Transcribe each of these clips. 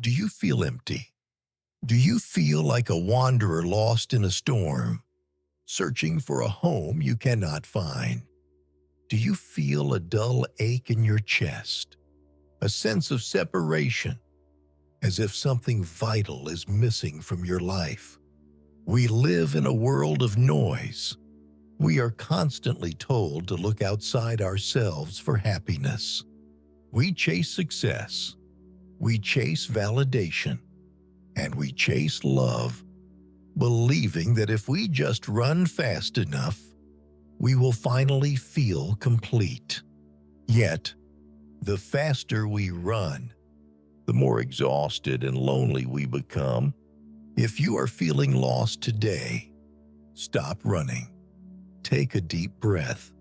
Do you feel empty? Do you feel like a wanderer lost in a storm, searching for a home you cannot find? Do you feel a dull ache in your chest, a sense of separation, as if something vital is missing from your life? We live in a world of noise. We are constantly told to look outside ourselves for happiness. We chase success, we chase validation, and we chase love, believing that if we just run fast enough, we will finally feel complete. Yet, the faster we run, the more exhausted and lonely we become. If you are feeling lost today, stop running. Take a deep breath.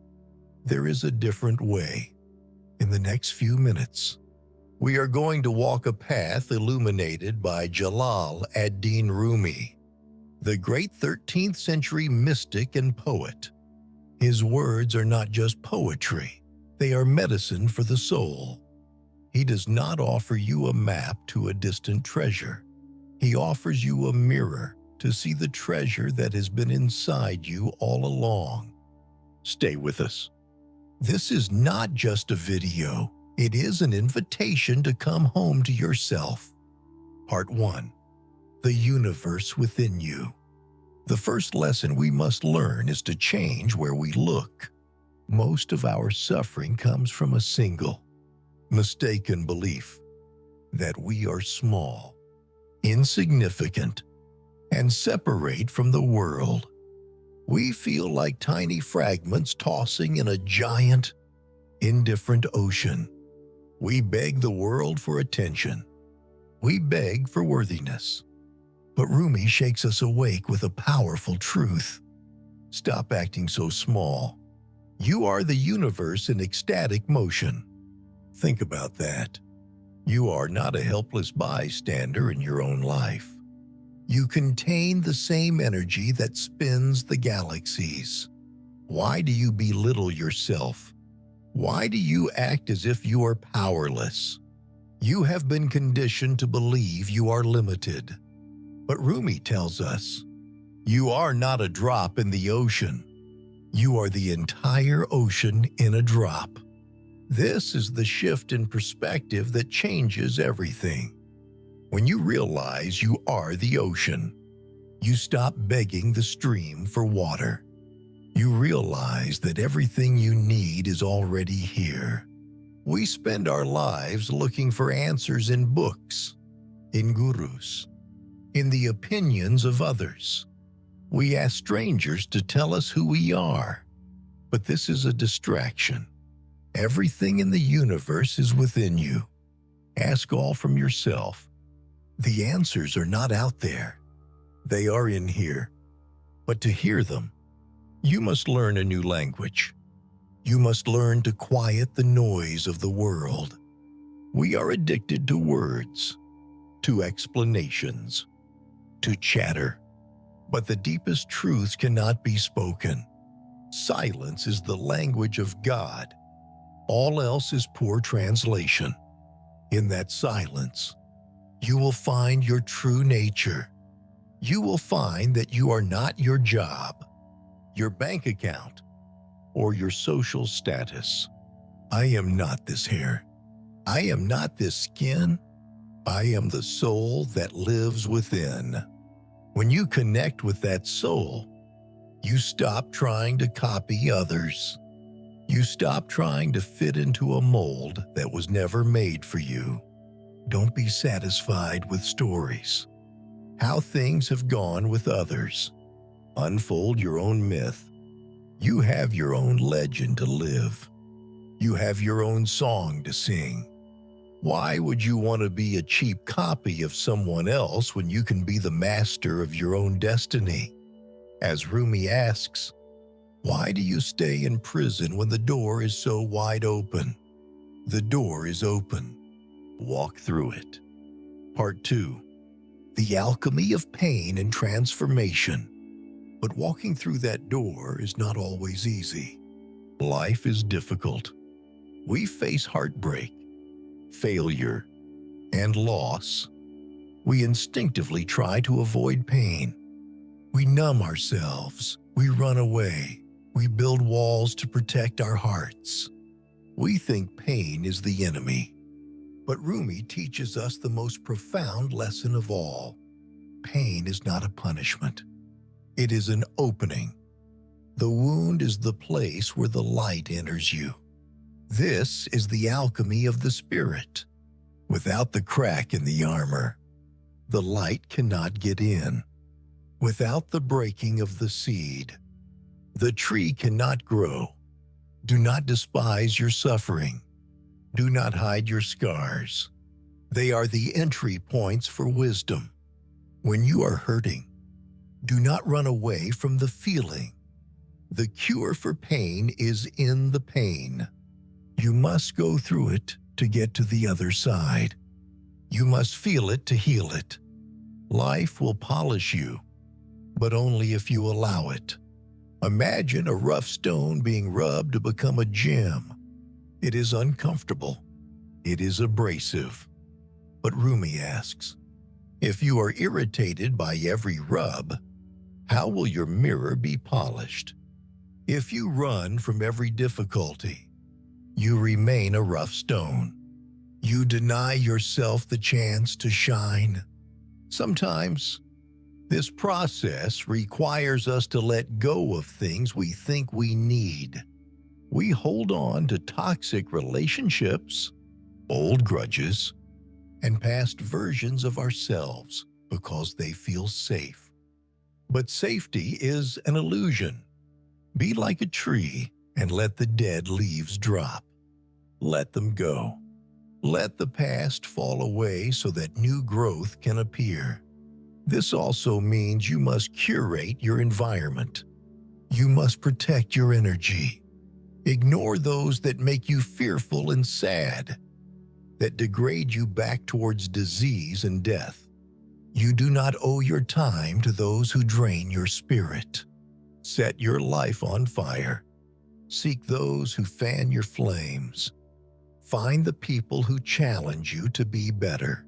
There is a different way. In the next few minutes, we are going to walk a path illuminated by Jalal ad-Din Rumi, the great 13th century mystic and poet. His words are not just poetry, they are medicine for the soul. He does not offer you a map to a distant treasure. He offers you a mirror to see the treasure that has been inside you all along. Stay with us. This is not just a video, it is an invitation to come home to yourself. Part 1. The universe within you. The first lesson we must learn is to change where we look. Most of our suffering comes from a single, mistaken belief that we are small, insignificant, and separate from the world. We feel like tiny fragments tossing in a giant, indifferent ocean. We beg the world for attention. We beg for worthiness. But Rumi shakes us awake with a powerful truth. Stop acting so small. You are the universe in ecstatic motion. Think about that. You are not a helpless bystander in your own life. You contain the same energy that spins the galaxies. Why do you belittle yourself? Why do you act as if you are powerless? You have been conditioned to believe you are limited. But Rumi tells us, you are not a drop in the ocean. You are the entire ocean in a drop. This is the shift in perspective that changes everything. When you realize you are the ocean, you stop begging the stream for water. You realize that everything you need is already here. We spend our lives looking for answers in books, in gurus, in the opinions of others. We ask strangers to tell us who we are. But this is a distraction. Everything in the universe is within you. Ask all from yourself. The answers are not out there. They are in here. But to hear them, you must learn a new language. You must learn to quiet the noise of the world. We are addicted to words, to explanations, to chatter. But the deepest truths cannot be spoken. Silence is the language of God. All else is poor translation. In that silence, you will find your true nature. You will find that you are not your job, your bank account, or your social status. I am not this hair. I am not this skin. I am the soul that lives within. When you connect with that soul, you stop trying to copy others. You stop trying to fit into a mold that was never made for you. Don't be satisfied with stories, how things have gone with others. Unfold your own myth. You have your own legend to live. You have your own song to sing. Why would you want to be a cheap copy of someone else when you can be the master of your own destiny? As Rumi asks, why do you stay in prison when the door is so wide open? The door is open. Walk through it. Part 2. The alchemy of pain and transformation. But walking through that door is not always easy. Life is difficult. We face heartbreak, failure, and loss. We instinctively try to avoid pain. We numb ourselves. We run away. We build walls to protect our hearts. We think pain is the enemy. But Rumi teaches us the most profound lesson of all. Pain is not a punishment. It is an opening. The wound is the place where the light enters you. This is the alchemy of the spirit. Without the crack in the armor, the light cannot get in. Without the breaking of the seed, the tree cannot grow. Do not despise your suffering. Do not hide your scars. They are the entry points for wisdom. When you are hurting, do not run away from the feeling. The cure for pain is in the pain. You must go through it to get to the other side. You must feel it to heal it. Life will polish you, but only if you allow it. Imagine a rough stone being rubbed to become a gem. It is uncomfortable. It is abrasive. But Rumi asks, if you are irritated by every rub, how will your mirror be polished? If you run from every difficulty, you remain a rough stone. You deny yourself the chance to shine. Sometimes, this process requires us to let go of things we think we need. We hold on to toxic relationships, old grudges, and past versions of ourselves because they feel safe. But safety is an illusion. Be like a tree and let the dead leaves drop. Let them go. Let the past fall away so that new growth can appear. This also means you must curate your environment. You must protect your energy. Ignore those that make you fearful and sad, that degrade you back towards disease and death. You do not owe your time to those who drain your spirit. Set your life on fire. Seek those who fan your flames. Find the people who challenge you to be better,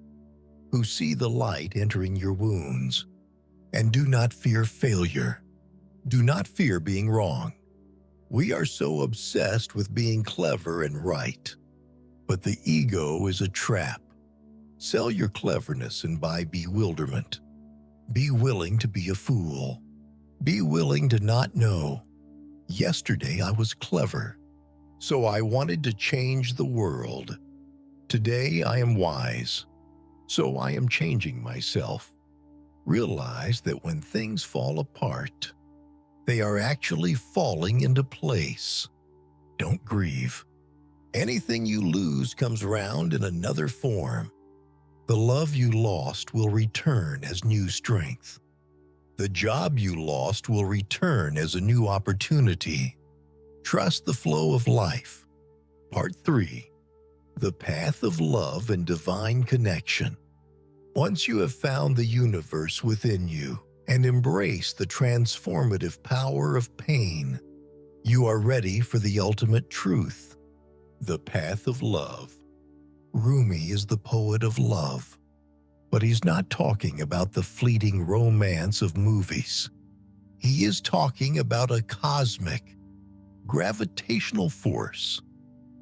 who see the light entering your wounds. And do not fear failure. Do not fear being wrong. We are so obsessed with being clever and right. But the ego is a trap. Sell your cleverness and buy bewilderment. Be willing to be a fool. Be willing to not know. Yesterday I was clever, so I wanted to change the world. Today I am wise, so I am changing myself. Realize that when things fall apart, they are actually falling into place. Don't grieve. Anything you lose comes round in another form. The love you lost will return as new strength. The job you lost will return as a new opportunity. Trust the flow of life. Part 3. The path of love and divine connection. Once you have found the universe within you and embrace the transformative power of pain, you are ready for the ultimate truth. The path of love. Rumi is the poet of love, but he's not talking about the fleeting romance of movies. He is talking about a cosmic, gravitational force.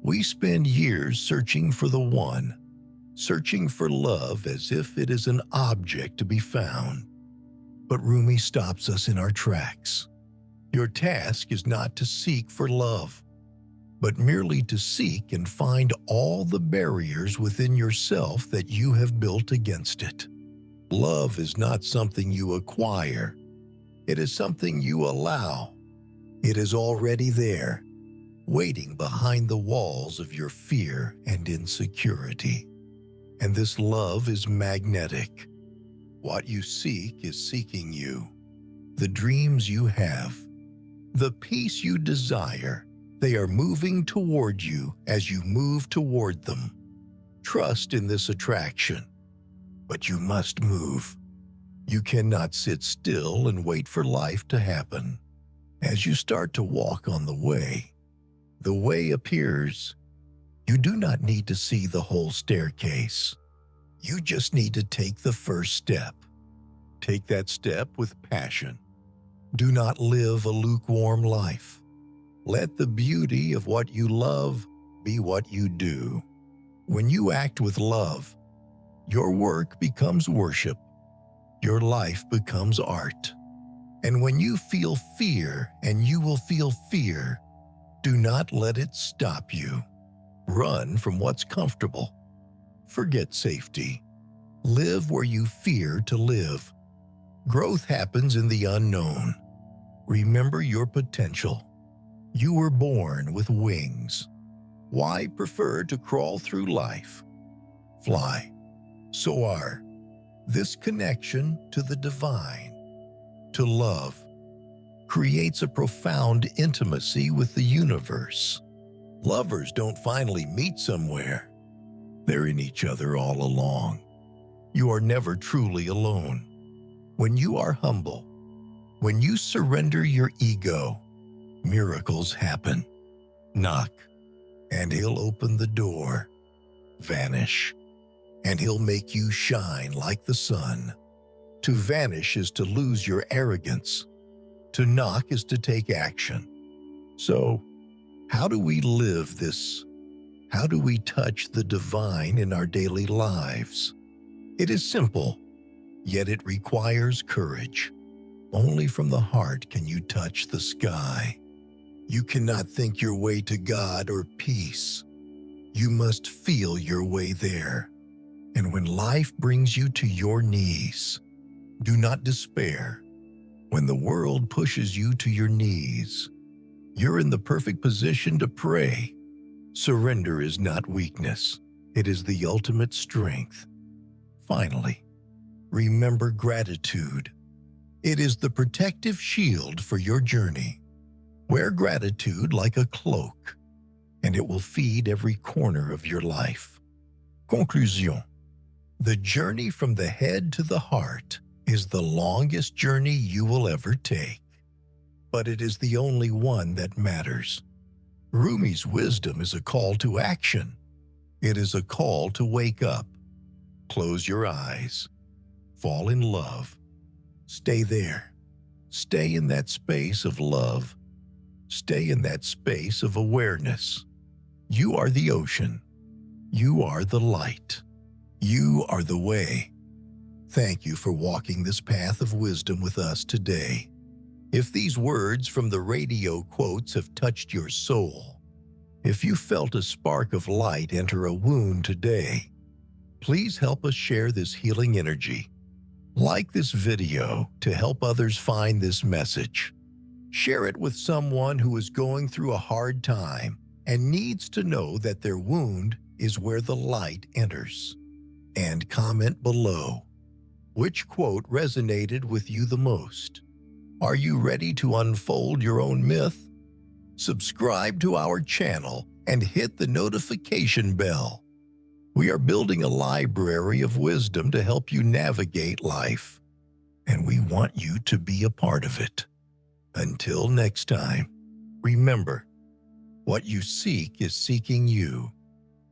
We spend years searching for the one, searching for love as if it is an object to be found. But Rumi stops us in our tracks. Your task is not to seek for love, but merely to seek and find all the barriers within yourself that you have built against it. Love is not something you acquire. It is something you allow. It is already there, waiting behind the walls of your fear and insecurity. And this love is magnetic. What you seek is seeking you. The dreams you have, the peace you desire, they are moving toward you as you move toward them. Trust in this attraction, but you must move. You cannot sit still and wait for life to happen. As you start to walk on the way appears. You do not need to see the whole staircase. You just need to take the first step. Take that step with passion. Do not live a lukewarm life. Let the beauty of what you love be what you do. When you act with love, your work becomes worship. Your life becomes art. And when you feel fear, and you will feel fear, do not let it stop you. Run from what's comfortable. Forget safety. Live where you fear to live. Growth happens in the unknown. Remember your potential. You were born with wings. Why prefer to crawl through life? Fly. Soar. This connection to the divine, to love, creates a profound intimacy with the universe. Lovers don't finally meet somewhere. They're in each other all along. You are never truly alone. When you are humble, when you surrender your ego, miracles happen. Knock, and he'll open the door. Vanish, and he'll make you shine like the sun. To vanish is to lose your arrogance. To knock is to take action. So, how do we live this? How do we touch the divine in our daily lives? It is simple, yet it requires courage. Only from the heart can you touch the sky. You cannot think your way to God or peace. You must feel your way there. And when life brings you to your knees, do not despair. When the world pushes you to your knees, you're in the perfect position to pray. Surrender is not weakness. It is the ultimate strength. Finally, remember gratitude. It is the protective shield for your journey. Wear gratitude like a cloak, and it will feed every corner of your life. Conclusion. The journey from the head to the heart is the longest journey you will ever take, but it is the only one that matters. Rumi's wisdom is a call to action. It is a call to wake up. Close your eyes. Fall in love. Stay there. Stay in that space of love. Stay in that space of awareness. You are the ocean. You are the light. You are the way. Thank you for walking this path of wisdom with us today. If these words from the radio quotes have touched your soul, if you felt a spark of light enter a wound today, please help us share this healing energy. Like this video to help others find this message. Share it with someone who is going through a hard time and needs to know that their wound is where the light enters. And comment below. Which quote resonated with you the most? Are you ready to unfold your own myth? Subscribe to our channel and hit the notification bell. We are building a library of wisdom to help you navigate life, and we want you to be a part of it. Until next time, remember, what you seek is seeking you.